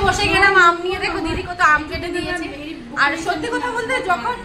বসে গেলাম আম নিয়ে। দেখো দিদি কত আম কেটে দিয়েছে। আর সত্যি কথা বলতে যখন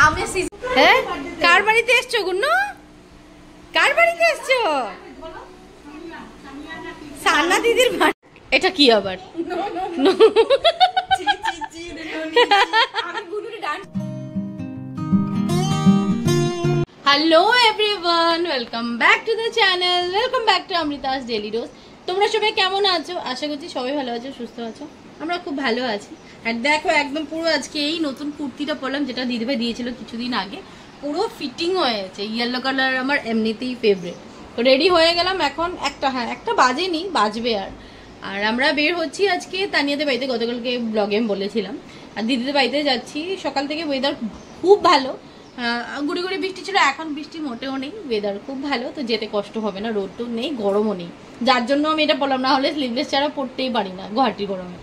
আমের সিজন। হ্যাঁ, কার বাড়িতে এসছো গুন্নু? কার বাড়িতে এসছো? সানা দিদির বাড়ি। এটা কি আবার? Hello everyone, welcome back to the channel, welcome back to Amrita's daily dose. তোমরা সবাই কেমন আছো? আশা করছি সবাই ভালো আছো, সুস্থ আছো। আমরা খুব ভালো আছি। আর দেখো একদম পুরো আজকে এই নতুন কুর্তিটা পরলাম, যেটা দিদিভাই দিয়েছিল কিছুদিন আগে। পুরো ফিটিং হয়েছে, ইয়েলো কালার আমার এমনিতেই ফেভারিট। তো রেডি হয়ে গেলাম এখন। একটা বাজেনি, বাজবে। আর আমরা বের হচ্ছি আজকে তানিয়াদের বাড়িতে। গতকালকে ব্লগে আমি বলেছিলাম। আর দিদিদের বাড়িতে যাচ্ছি। সকাল থেকে ওয়েদার খুব ভালো, গুড়ি গুড়ি বৃষ্টি ছিল, এখন বৃষ্টি মোটেও নেই। ওয়েদার খুব ভালো, তো যেতে কষ্ট হবে না, রোদ তো নেই, গরমও নেই। যার জন্য আমি এটা বললাম, না হলে স্লিভলেস ছাড়া পড়তেই পারি না গুয়াহাটির গরমে।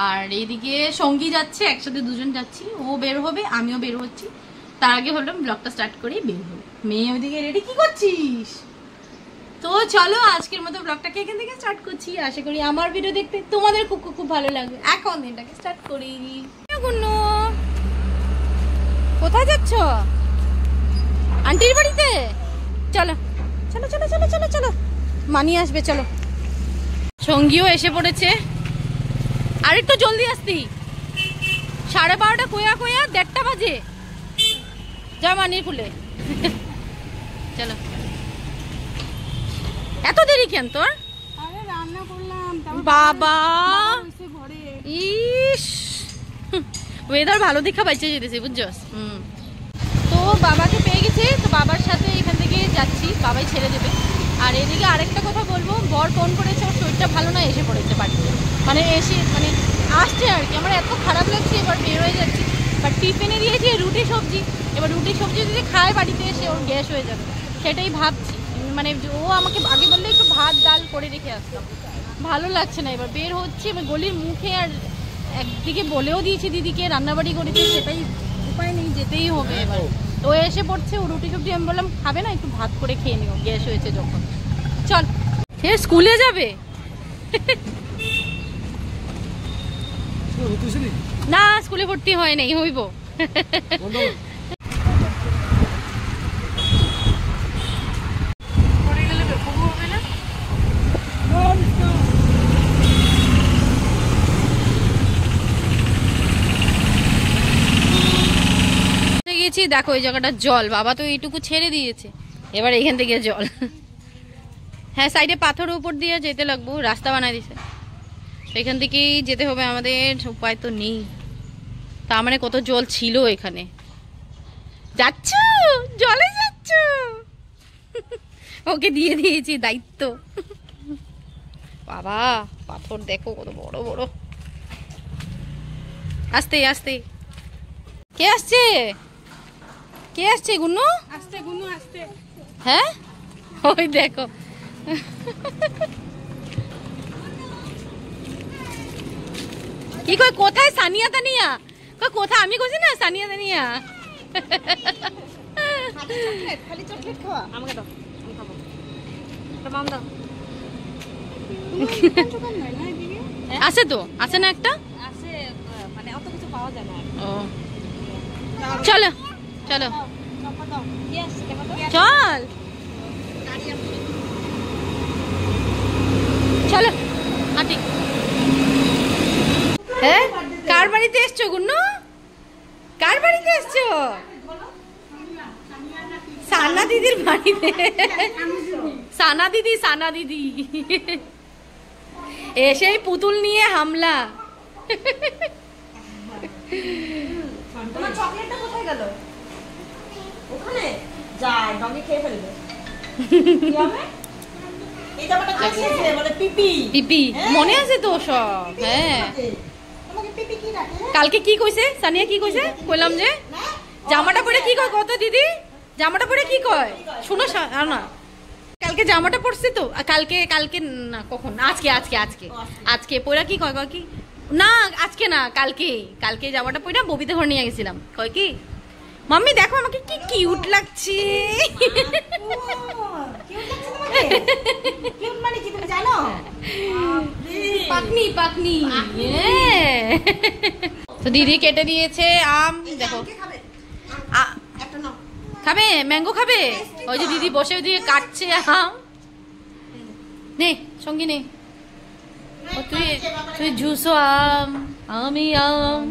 আর এইদিকে সঙ্গী যাচ্ছে, একসাথে দুজন যাচ্ছি। ও বের হবে, আমিও বের হচ্ছি। তার আগে ভাবলাম ব্লগটা স্টার্ট করেই বের হবো। মেয়ে ওইদিকে রেডি। কি করছিস? তো চলো আজকের মতো ব্লগটাকে এখান থেকে স্টার্ট করছি। আশা করি আমার ভিডিও দেখতে তোমাদের খুব খুব ভালো লাগবে। এখন এটাকে স্টার্ট করি। কোথায় যাচ্ছ? আন্টির বাড়িতে? চলো চলো চলো চলো চলো চলো, মানি আসবে। চলো, সঙ্গীও এসে পড়েছে। আর একটু জলদি আসতি। 12:30 কোয়া 1:30 বাজে। যা মানির খুলে। চলো। এত দেরি কেন তোর? আরে রান্না করলাম। বাবা ইস, ওয়েদার ভালো দেখা বাইচে যেতেছে, বুঝছস? তো বাবাকে পেয়ে গেছে, তো বাবার সাথে এখান থেকে যাচ্ছি, বাবাই ছেড়ে দেবে। আর এদিকে আরেকটা কথা বলবো, বর ফোন করেছে, ওর শরীরটা ভালো না, এসে পড়েছে বাড়িতে। মানে আসছে আর কি। আমার এত খারাপ লাগছে। এবার বের হয়ে যাচ্ছি। বাট টিফিনে দিয়েছি রুটি সবজি। এবার রুটি সবজি যদি খায় বাড়িতে এসে, ওর গ্যাস হয়ে যাবে, সেটাই ভাবছি। মানে ও আমাকে আগে বললে একটু ভাত ডাল করে রেখে আসতাম। ভালো লাগছে না। এবার বের হচ্ছে, এবার গলির মুখে। আর একদিকে বলেও দিয়েছি দিদিকে রান্নাবাড়ি করেছে, সেটাই উপায় নেই, যেতেই হবে। এবার ও এসে পড়ছে, ও রুটি সবজি আমি বললাম খাবে না, একটু ভাত করে খেয়ে নিও, গ্যাস হয়েছে যখন। চল, সে স্কুলে যাবে না? স্কুলে ভর্তি হয় নাই, হইব। দেখো এই জায়গাটা জল, বাবা তো এইটুকু ছেড়ে দিয়েছে, এবার এখান থেকে জল। হ্যাঁ, সাইডে পাথরের উপর দিয়ে যেতে লাগবো, রাস্তা বানাই দিছে, এখান থেকেই যেতে হবে আমাদের, উপায় তো নেই। তার মানে কত জল ছিল এখানে। যাচ্ছ, জলে যাচ্ছ? ওকে দিয়ে দিয়েছি দায়িত্ব। বাবা পাথর দেখো কত বড় বড়। আস্তে আস্তে। কে আসছে? কে আসছে? গুন্নু আস্তে, গুন্নু আস্তে। হ্যাঁ, ওই দেখো। কি কই? কোথায় সানিয়া তানিয়া? কই কোথায়? আমি কইছি না সানিয়া তানিয়া। খালি চকলেট খাওয়া আমাকে দাও, আমি খাবো। একটা মাম দাও। আছে তো, আছে না একটা? আছে, মানে অত কিছু পাওয়া যায় না। ও চলো চলো চল চলো হাঁটি। হ্যাঁ, কার বাড়িতে এসছো গুন্নু? কার বাড়িতে এসছো? সানা দিদির বাড়িতে। সানা দিদি, সানা দিদি এসেই পুতুল নিয়ে হামলা। তোমার চকলেটটা কোথায় গেল? ওখানে যায়, ডগি খেয়ে ফেলবে। কি হবে? এই জামাটা কে দিয়েছে? বলে পিপি। পিপি মনে আছে তো সব? হ্যাঁ। তোমাকে পিপি কি ডাকে? কালকে কি কইছে সানিয়া? কি কইছে? কইলাম যে জামাটা পরে কি কয় কত দিদি? জামাটা পরে কি কয় শুনো না। কালকে জামাটা পরছি তো, কালকে না, কখন? আজকে পয়রা কি কয় কি না, আজকে না, কালকে জামাটা পয়রা ববিতে ঘর নিয়ে গেছিলাম। কয় কি, মাম্মি দেখো আমাকে কি কিউট লাগছে। কিউট মানে কি তুমি জানো? পাকনি তো দিদি কেটে দিয়েছে আম। দেখো খাবে ম্যাঙ্গো খাবে, ওই যে দিদি বসে ওইদিকে কাটছে আম। নে সঙ্গী নে, তুই তুই ঝুসো আম আমি আম।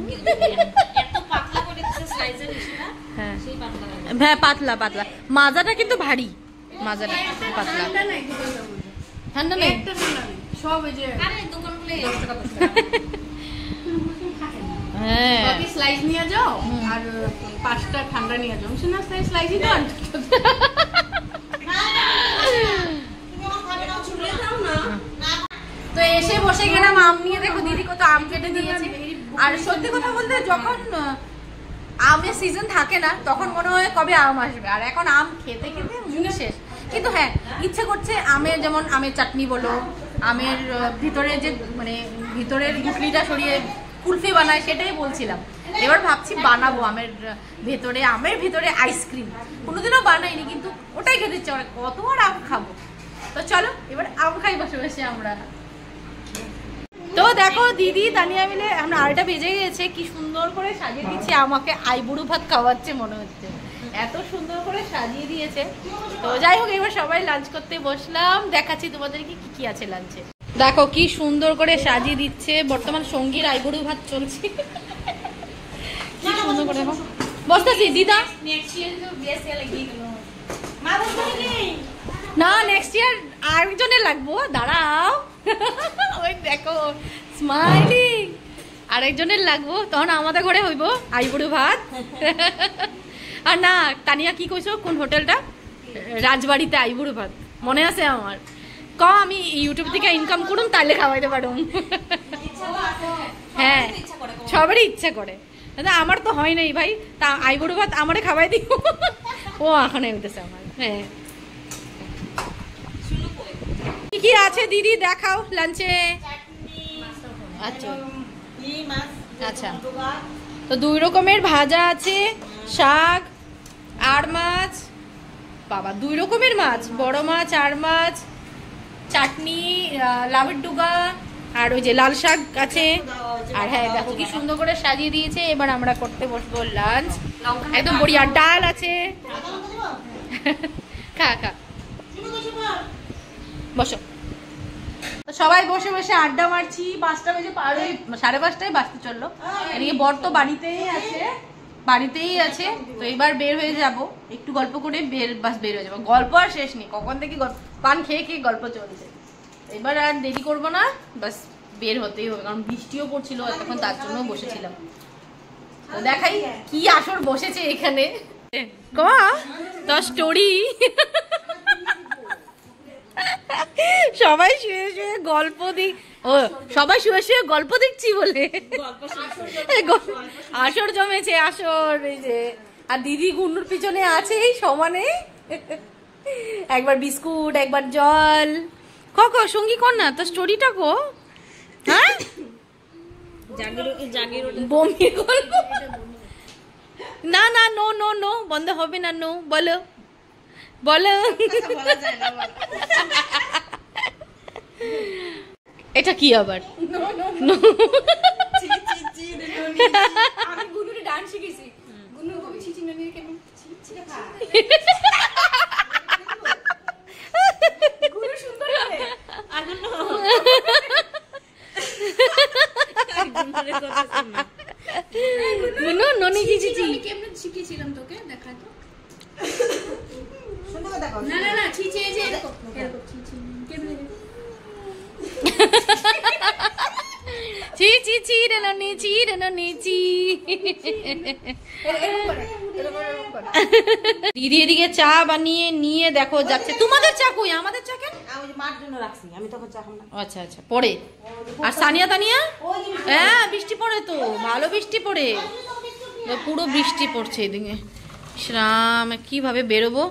হ্যাঁ পাতলা পাতলা, মাজাটা কিন্তু ভারী, মাজাটা পাতলা। ঠান্ডা নেই সব এই যে হ্যাঁ স্লাইস নিয়ে যাও আর 5টা ঠান্ডা নিয়ে যাও। শুনে স্লাইসই তো তো এসে বসে গেলাম আম নিয়ে। দেখো দিদি কত আম কেটে দিয়েছে। আর সত্যি কথা বলতে যখন আমের সিজন থাকে না তখন মনে হয় কবে আম আসবে, আর এখন আম খেতে খেতে মুখ শেষ। কিন্তু হ্যাঁ ইচ্ছে করছে আমের, যেমন আমের চাটনি বলো, আমের ভিতরে যে মানে ভিতরের গুটলিটা সরিয়ে কুলফি বানায় সেটাই বলছিলাম। এবার ভাবছি বানাবো আমের ভিতরে আইসক্রিম। কোনোদিনও বানাইনি কিন্তু ওটাই খেতে ইচ্ছে করে, কত আর আম খাবো। তো চলো এবার আম খাই বসে বসে আমরা। তো দেখো দিদি তানিয়া মিলে আমরা 2টা বেজে গেছে, কি সুন্দর করে সাজিয়ে দিচ্ছে আমাকে, আইবুড়ো ভাত খাওয়াচ্ছে মনে হচ্ছে, এত সুন্দর করে সাজিয়ে দিয়েছে। তো যাই হোক এবার সবাই লাঞ্চ করতে বসলাম, দেখাচ্ছি তোমাদেরকে কি কি আছে লাঞ্চে। দেখো কি সুন্দর করে সাজিয়ে দিচ্ছে, বর্তমান সঙ্গীর আইবুড়ো ভাত চলছে। কি সুন্দর করে দেখো বসতেছি দিদা। না নেক্সট ইয়ার আরেকজনের লাগবো, দাঁড়াও। ওই দেখো স্মাইলিং, আরেকজনের লাগবো, তখন আমাদের ঘরে হইব আইবুড়ো ভাত। আর না তানিয়া কি কইছো কোন হোটেলটা, রাজবাড়িতে আইবুড়ো ভাত মনে আছে আমার। আমি ইউটিউব থেকে ইনকাম করুম তাইলে খাওয়াইতে পারুম। হ্যাঁ সবারই ইচ্ছা করে, আমার তো হয় নাই ভাই, তা আইবুড়ো ভাত আমারে খাওয়াই দিও। ও এখন হইতেছে আমার। হ্যাঁ কি কি আছে দিদি দেখাও লাঞ্চে। আচ্ছা আচ্ছা, তো 2 রকমের ভাজা আছে, শাক আর মাছ, বাবা 2 রকমের মাছ, বড় মাছ আর মাছ, চাটনি, লাউয়ের ডুগা, আর ওই যে লাল শাক আছে। আর হ্যাঁ দেখো কি সুন্দর করে সাজিয়ে দিয়েছে। এবার আমরা করতে বসবো লাঞ্চ, একদম বড়িয়া ডাল আছে। খা খা বসো। তো সবাই বসে বসে আড্ডা মারছি, 5টা বেজে পার হয়ে 5:30টায় বাজতে চললো। এদিকে বর তো বাড়িতেই আছে। তো এবার বের হয়ে যাব, একটু গল্প করে বের হয়ে যাবো। গল্প আর শেষ নেই, কখন থেকে পান খেয়ে গল্প চলছে। এবার আর দেরি করবো না, বাস বের হতেই হবে, কারণ বৃষ্টিও পড়ছিল এখন, তার জন্য বসেছিলাম। তো দেখাই কি আসর বসেছে এখানে। তো স্টোরি সবাই শুয়ে শুয়ে গল্প সবাই শুয়ে শুয়ে গল্প দেখছি বলে আসর জমেছে, আসর। এই যে আর দিদি গুন্নুর পিছনে আছে এই সমানে, একবার বিস্কুট একবার জল। ক সঙ্গী কর না তো স্টোরিটা কো। হ্যাঁ বমি করবো না, না নো নো নো বন্ধ হবে না, নো বলো বলো। এটা কি আবার আমি গুনুরে ডান্স শিখেছি, গুনু কবি ছিচি ননি কেন ছিচি খা গুনু সুন্দর করে আগুন গুনু ননি ছিচি আমি কেমনে শিখেছিলাম তোকে দেখা তো সুন্দর দেখো। না না না ছিচি এই যে এরকম ছিচি কেমনে চি চি চি রে ননি চি। দিদি এদিকে চা বানিয়ে নিয়ে দেখো যাচ্ছে। তোমাদের চা কই, আমাদের চা কেন? মার জন্য রাখছি আমি, তখন চা খাবো না। আচ্ছা আচ্ছা পরে। আর সানিয়া তানিয়া হ্যাঁ বৃষ্টি পড়ে তো, ভালো বৃষ্টি পড়ে, পুরো বৃষ্টি পড়ছে এদিকে। শ্রাম কিভাবে বেরোবো,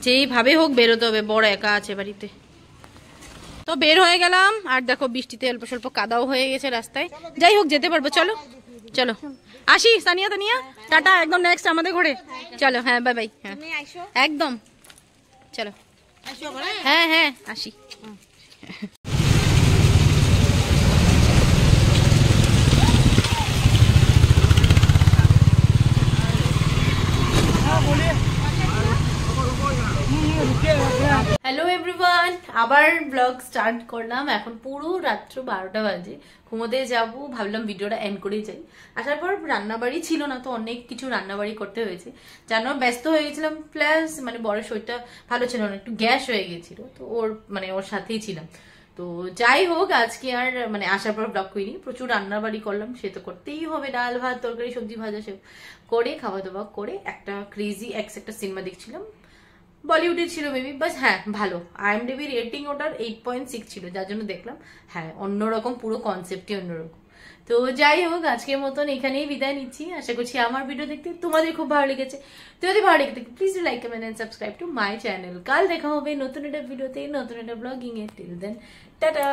যেইভাবে হোক বেরোতে হবে, বড় একা আছে বাড়িতে। তো বের হয়ে গেলাম, আর দেখো বৃষ্টিতে অল্প স্বল্প কাদাও হয়ে গেছে রাস্তায়। যাই হোক যেতে পারবো, চলো চলো আসি। সানিয়া তানিয়া টাটা, একদম নেক্সট আমাদের ঘরে চলো। হ্যাঁ বাই বাই। হ্যাঁ একদম চলো। হ্যাঁ হ্যাঁ আসি। আবার ব্লগ স্টার্ট করলাম। এখন পুরো রাত্র 12টা বাজে, ঘুমোতে যাবো, ভাবলাম ভিডিওটা এন্ড করেই যাই। আসার পর রান্নাবাড়ি ছিল না, তো অনেক কিছু রান্নাবাড়ি করতে হয়েছে, জানো ব্যস্ত হয়ে গেছিলাম। প্লাস মানে বড় শরীরটা ভালো ছিল না, একটু গ্যাস হয়ে গেছিল, তো ওর সাথেই ছিলাম। তো যাই হোক, আজকে আর মানে আসার পর ব্লগ করিনি, প্রচুর রান্নাবাড়ি করলাম, সে তো করতেই হবে, ডাল ভাত তরকারি সবজি ভাজা সব করে খাওয়া দাওয়া করে একটা ক্রেজি এক্স একটা সিনেমা দেখছিলাম, বলিউডের ছিল মেবি, বাস হ্যাঁ ভালো। IMDb রেটিং ওটার 8.6 ছিল, যার জন্য দেখলাম। হ্যাঁ অন্যরকম, পুরো কনসেপ্টই অন্যরকম। তো যাই হোক, আজকের মতন এখানেই বিদায় নিচ্ছি। আশা করছি আমার ভিডিও দেখতে তোমাদের খুব ভালো লেগেছে। তো যদি ভালো লেগে থাকে please like comment and subscribe to my channel. কাল দেখা হবে নতুন একটা ভিডিওতে, নতুন একটা ব্লগিং এ। Till then tata.